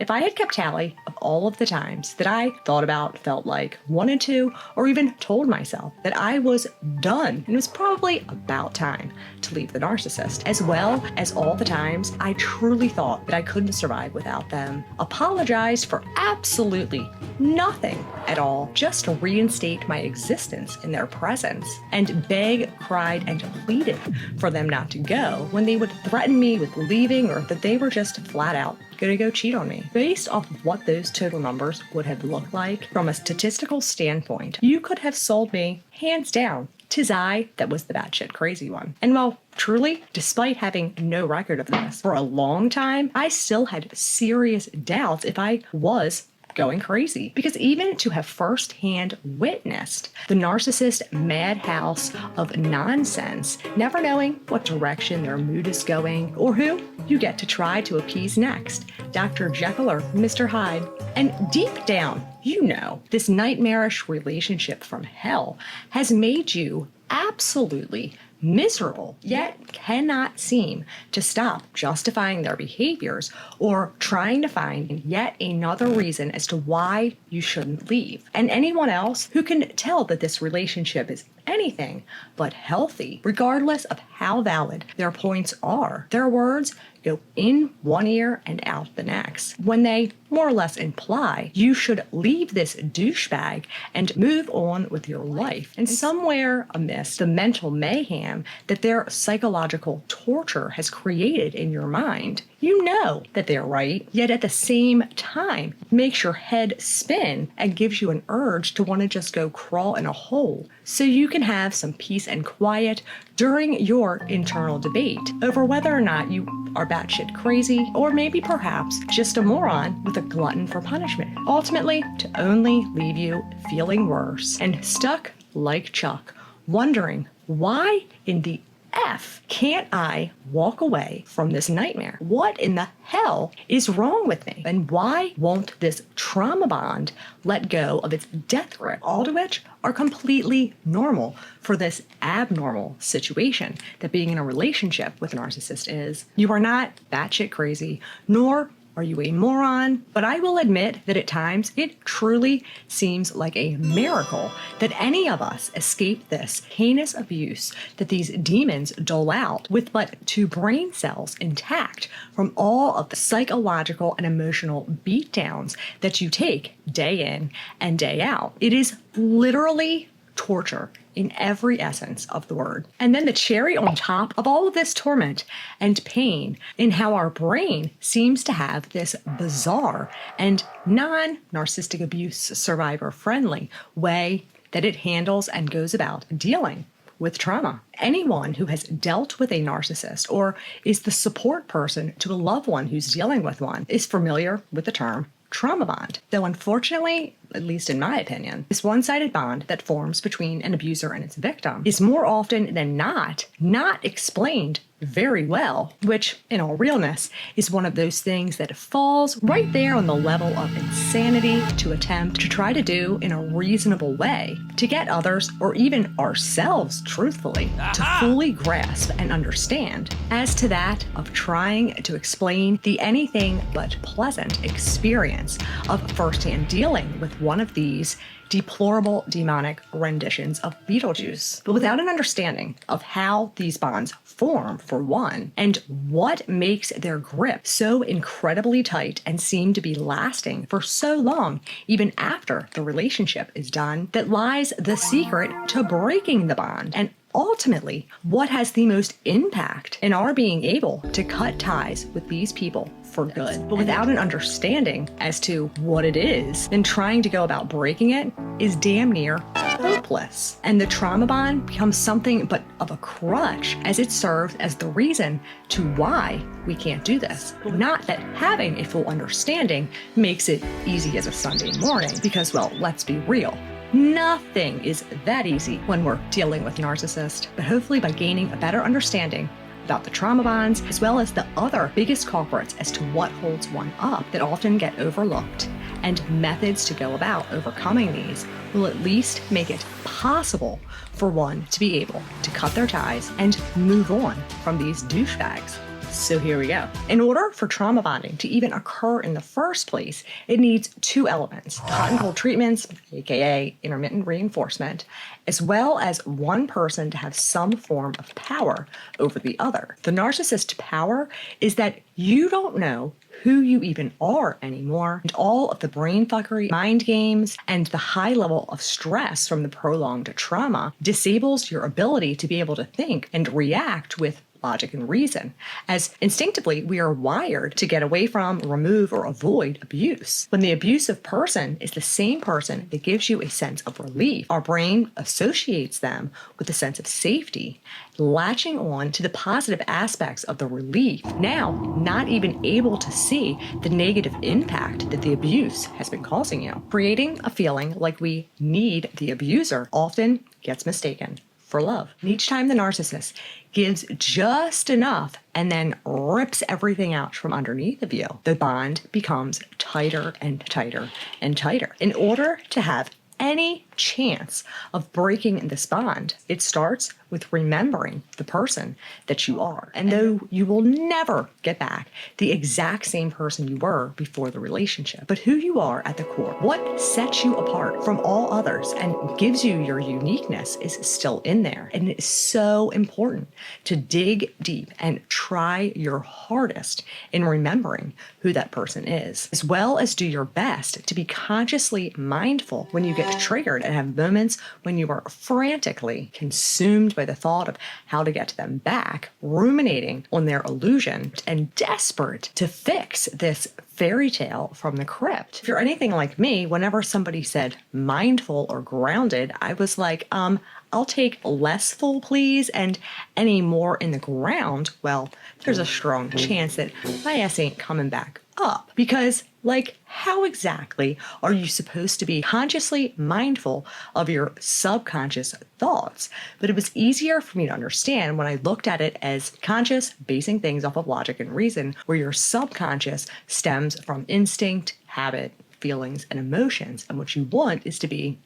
If I had kept tally of all of the times that I thought about, felt like, wanted to, or even told myself that I was done, and it was probably about time to leave the narcissist, as well as all the times I truly thought that I couldn't survive without them, apologized for absolutely nothing at all, just to reinstate my existence in their presence, and begged, cried, and pleaded for them not to go when they would threaten me with leaving or that they were just flat out gonna go cheat on me. Based off of what those total numbers would have looked like from a statistical standpoint, you could have sold me hands down. 'Tis I that was the batshit crazy one. And while truly, despite having no record of this for a long time, I still had serious doubts if I was going crazy. Because even to have firsthand witnessed the narcissist madhouse of nonsense, never knowing what direction their mood is going or who you get to try to appease next, Dr. Jekyll or Mr. Hyde. And deep down, you know, this nightmarish relationship from hell has made you absolutely miserable, yet cannot seem to stop justifying their behaviors or trying to find yet another reason as to why you shouldn't leave. And anyone else who can tell that this relationship is anything but healthy, regardless of how valid their points are, their words go in one ear and out the next, when they more or less imply you should leave this douchebag and move on with your life. And somewhere amidst the mental mayhem that their psychological torture has created in your mind, you know that they're right, yet at the same time makes your head spin and gives you an urge to want to just go crawl in a hole so you can have some peace and quiet during your internal debate over whether or not you are batshit crazy or maybe perhaps just a moron with a glutton for punishment, ultimately to only leave you feeling worse and stuck like Chuck, wondering why in the F can't I walk away from this nightmare? What in the hell is wrong with me? And why won't this trauma bond let go of its death grip? All to which are completely normal for this abnormal situation that being in a relationship with a narcissist is. You are not batshit crazy, nor are you a moron? But I will admit that at times it truly seems like a miracle that any of us escape this heinous abuse that these demons dole out with but 2 brain cells intact from all of the psychological and emotional beatdowns that you take day in and day out. It is literally torture in every essence of the word. And then the cherry on top of all of this torment and pain in how our brain seems to have this bizarre and non-narcissistic abuse survivor friendly way that it handles and goes about dealing with trauma. Anyone who has dealt with a narcissist or is the support person to a loved one who's dealing with one is familiar with the term trauma bond. Though unfortunately, at least in my opinion, this one-sided bond that forms between an abuser and its victim is more often than not explained very well, which in all realness is one of those things that falls right there on the level of insanity to attempt to try to do in a reasonable way to get others or even ourselves truthfully to fully grasp and understand. As to that of trying to explain the anything but pleasant experience of firsthand dealing with one of these deplorable demonic renditions of Beetlejuice, but without an understanding of how these bonds form, for one, and what makes their grip so incredibly tight and seem to be lasting for so long, even after the relationship is done, that lies the secret to breaking the bond, and ultimately what has the most impact in our being able to cut ties with these people for good. But without an understanding as to what it is, then trying to go about breaking it is damn near hopeless. And the trauma bond becomes something but of a crutch as it serves as the reason to why we can't do this. Not that having a full understanding makes it easy as a Sunday morning, because, well, let's be real. Nothing is that easy when we're dealing with narcissists, but hopefully by gaining a better understanding about the trauma bonds, as well as the other biggest culprits as to what holds one up that often get overlooked, and methods to go about overcoming these will at least make it possible for one to be able to cut their ties and move on from these douchebags So here we go. In order for trauma bonding to even occur in the first place, it needs two elements: hot and cold treatments, aka intermittent reinforcement, as well as one person to have some form of power over the other. The narcissist power is that you don't know who you even are anymore, and all of the brain fuckery, mind games, and the high level of stress from the prolonged trauma disables your ability to be able to think and react with logic and reason, as instinctively we are wired to get away from, remove, or avoid abuse. When the abusive person is the same person that gives you a sense of relief, our brain associates them with a sense of safety, latching on to the positive aspects of the relief, now not even able to see the negative impact that the abuse has been causing you. Creating a feeling like we need the abuser often gets mistaken for love. And each time the narcissist gives just enough and then rips everything out from underneath of you, the bond becomes tighter and tighter and tighter. In order to have any chance of breaking this bond, it starts with remembering the person that you are. And though you will never get back the exact same person you were before the relationship, but who you are at the core, what sets you apart from all others and gives you your uniqueness, is still in there. And it is so important to dig deep and try your hardest in remembering who that person is, as well as do your best to be consciously mindful when you get triggered and have moments when you are frantically consumed by the thought of how to get to them back, ruminating on their illusion, and desperate to fix this fairy tale from the crypt. If you're anything like me, whenever somebody said mindful or grounded, I was like, I'll take less full, please, and any more in the ground, well, there's a strong chance that my ass ain't coming back up. Because, like, how exactly are you supposed to be consciously mindful of your subconscious thoughts? But it was easier for me to understand when I looked at it as conscious, basing things off of logic and reason, where your subconscious stems from instinct, habit, feelings, and emotions. And what you want is to be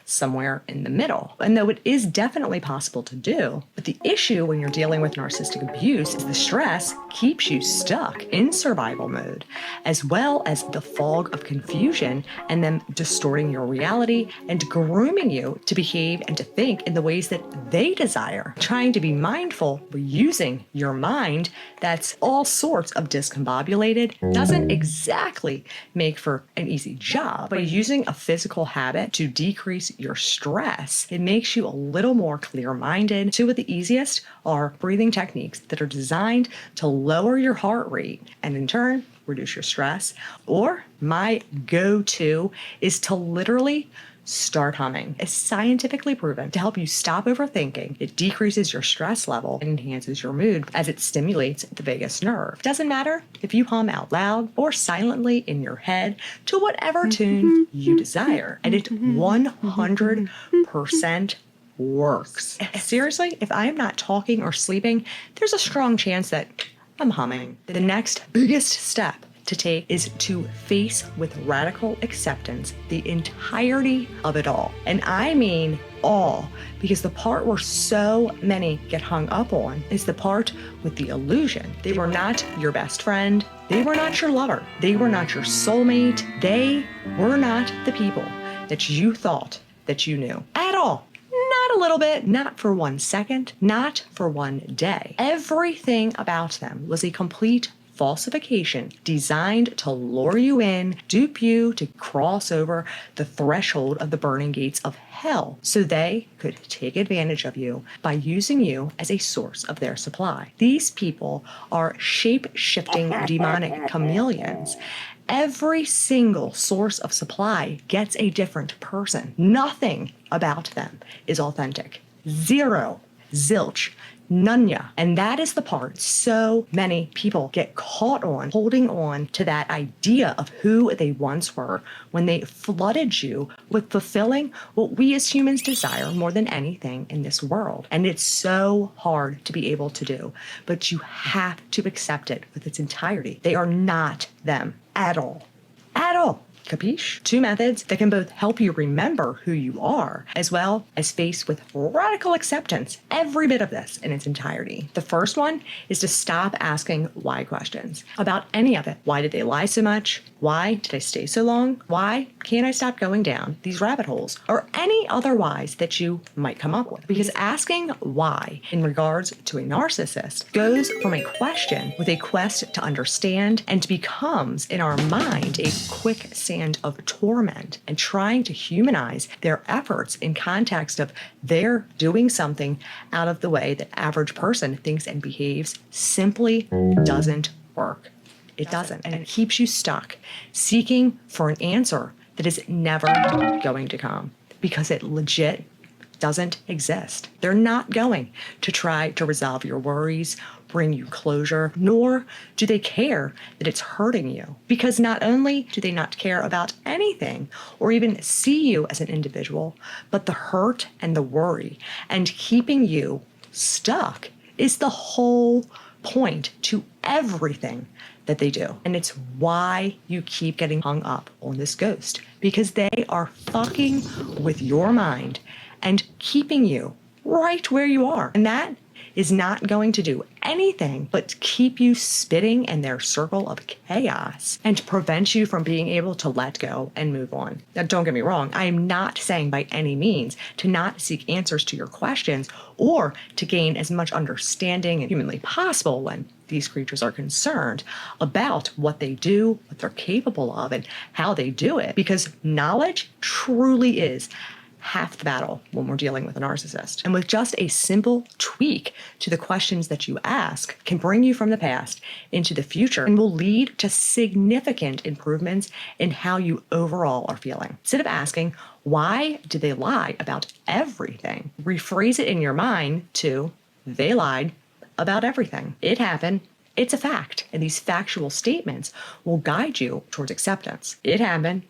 somewhere in the middle. And though it is definitely possible to do, but the issue when you're dealing with narcissistic abuse is the stress keeps you stuck in survival mode, as well as the fog of confusion and them distorting your reality and grooming you to behave and to think in the ways that they desire. Trying to be mindful by using your mind that's all sorts of discombobulated doesn't exactly make for an easy job. By using a physical habit to decrease your stress, it makes you a little more clear-minded. Two of the easiest are breathing techniques that are designed to lower your heart rate and in turn reduce your stress. Or my go-to is to literally start humming. It's scientifically proven to help you stop overthinking. It decreases your stress level and enhances your mood as it stimulates the vagus nerve. It doesn't matter if you hum out loud or silently in your head to whatever tune you desire, and it 100% works. Seriously, if I am not talking or sleeping, there's a strong chance that I'm humming. The next biggest step to take is to face with radical acceptance the entirety of it all. And I mean all, because the part where so many get hung up on is the part with the illusion. They were not your best friend. They were not your lover. They were not your soulmate. They were not the people that you thought that you knew at all. Not a little bit, not for 1 second, not for 1 day. Everything about them was a complete falsification designed to lure you in, dupe you to cross over the threshold of the burning gates of hell so they could take advantage of you by using you as a source of their supply. These people are shape-shifting demonic chameleons. Every single source of supply gets a different person. Nothing about them is authentic. Zero, zilch, nunya. And that is the part so many people get caught on, holding on to that idea of who they once were when they flooded you with fulfilling what we as humans desire more than anything in this world. And it's so hard to be able to do, but you have to accept it with its entirety. They are not them at all. At all. Capiche? 2 methods that can both help you remember who you are, as well as face with radical acceptance every bit of this in its entirety. The first one is to stop asking why questions about any of it. Why did they lie so much? Why did I stay so long? Why can't I stop going down these rabbit holes? Or any other whys that you might come up with. Because asking why in regards to a narcissist goes from a question with a quest to understand and becomes in our mind a quicksand of torment and trying to humanize their efforts in context of they're doing something out of the way that average person thinks and behaves simply doesn't work. It doesn't. And it keeps you stuck seeking for an answer that is never going to come because it legit doesn't exist. They're not going to try to resolve your worries, bring you closure, nor do they care that it's hurting you. Because not only do they not care about anything or even see you as an individual, but the hurt and the worry and keeping you stuck is the whole point to everything that they do. And it's why you keep getting hung up on this ghost, because they are fucking with your mind and keeping you right where you are. And that is not going to do anything but keep you spitting in their circle of chaos and prevent you from being able to let go and move on. Now, don't get me wrong. I am not saying by any means to not seek answers to your questions or to gain as much understanding as humanly possible when these creatures are concerned about what they do, what they're capable of, and how they do it, because knowledge truly is half the battle when we're dealing with a narcissist. And with just a simple tweak to the questions that you ask can bring you from the past into the future and will lead to significant improvements in how you overall are feeling. Instead of asking, why did they lie about everything? Rephrase it in your mind to, they lied about everything. It happened. It's a fact. And these factual statements will guide you towards acceptance. It happened.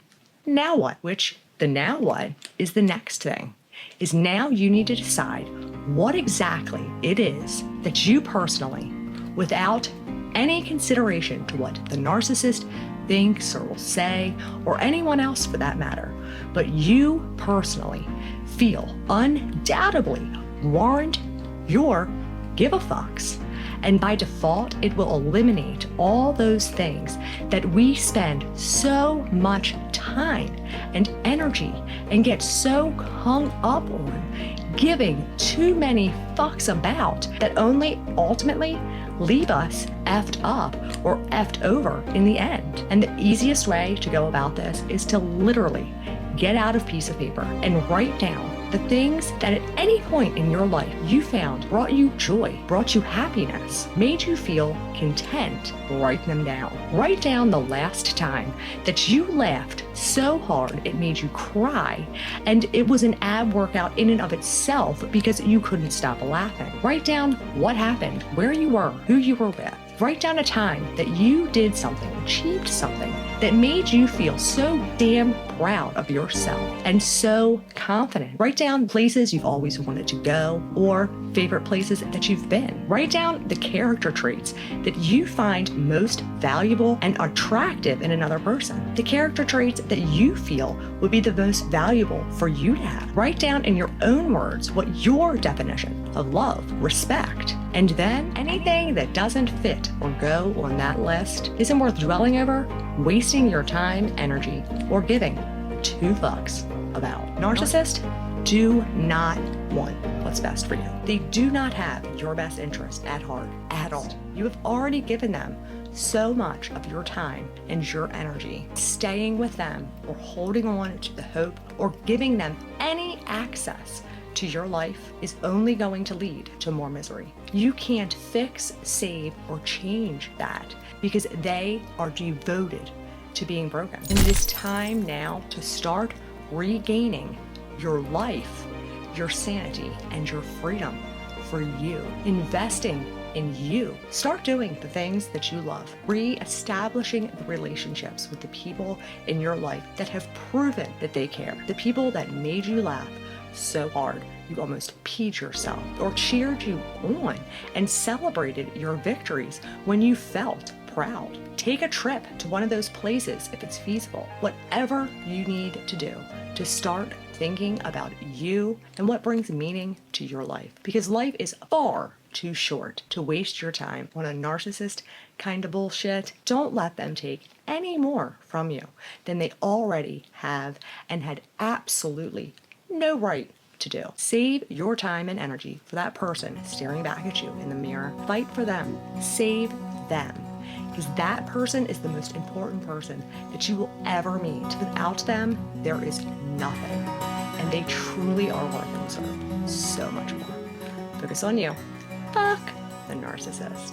Now what? Which the now what is the next thing, is now you need to decide what exactly it is that you personally, without any consideration to what the narcissist thinks or will say, or anyone else for that matter, but you personally feel undoubtedly warrant your give a fucks. And by default, it will eliminate all those things that we spend so much time and energy and get so hung up on giving too many fucks about that only ultimately leave us effed up or effed over in the end. And the easiest way to go about this is to literally get out a piece of paper and write down the things that at any point in your life you found brought you joy, brought you happiness, made you feel content. Write them down. Write down the last time that you laughed so hard it made you cry, and it was an ab workout in and of itself because you couldn't stop laughing. Write down what happened, where you were, who you were with. Write down a time that you did something, achieved something that made you feel so damn proud of yourself and so confident. Write down places you've always wanted to go or favorite places that you've been. Write down the character traits that you find most valuable and attractive in another person. The character traits that you feel would be the most valuable for you to have. Write down in your own words what your definition of love, respect, and then anything that doesn't fit or go on that list isn't worth dwelling over, wasting your time, energy, or giving 2 fucks about. Narcissists do not want what's best for you. They do not have your best interest at heart at all. You have already given them so much of your time and your energy. Staying with them or holding on to the hope or giving them any access to your life is only going to lead to more misery. You can't fix, save, or change that because they are devoted to being broken. And it is time now to start regaining your life, your sanity, and your freedom for you. Investing in you. Start doing the things that you love. Re-establishing the relationships with the people in your life that have proven that they care. The people that made you laugh so hard you almost peed yourself, or cheered you on and celebrated your victories when you felt proud. Take a trip to one of those places if it's feasible. Whatever you need to do to start thinking about you and what brings meaning to your life. Because life is far too short to waste your time on a narcissist kind of bullshit. Don't let them take any more from you than they already have and had absolutely no right to do. Save your time and energy for that person staring back at you in the mirror. Fight for them. Save them. Because that person is the most important person that you will ever meet. Without them, there is nothing. And they truly are worth and deserve so much more. Focus on you. Fuck the narcissist.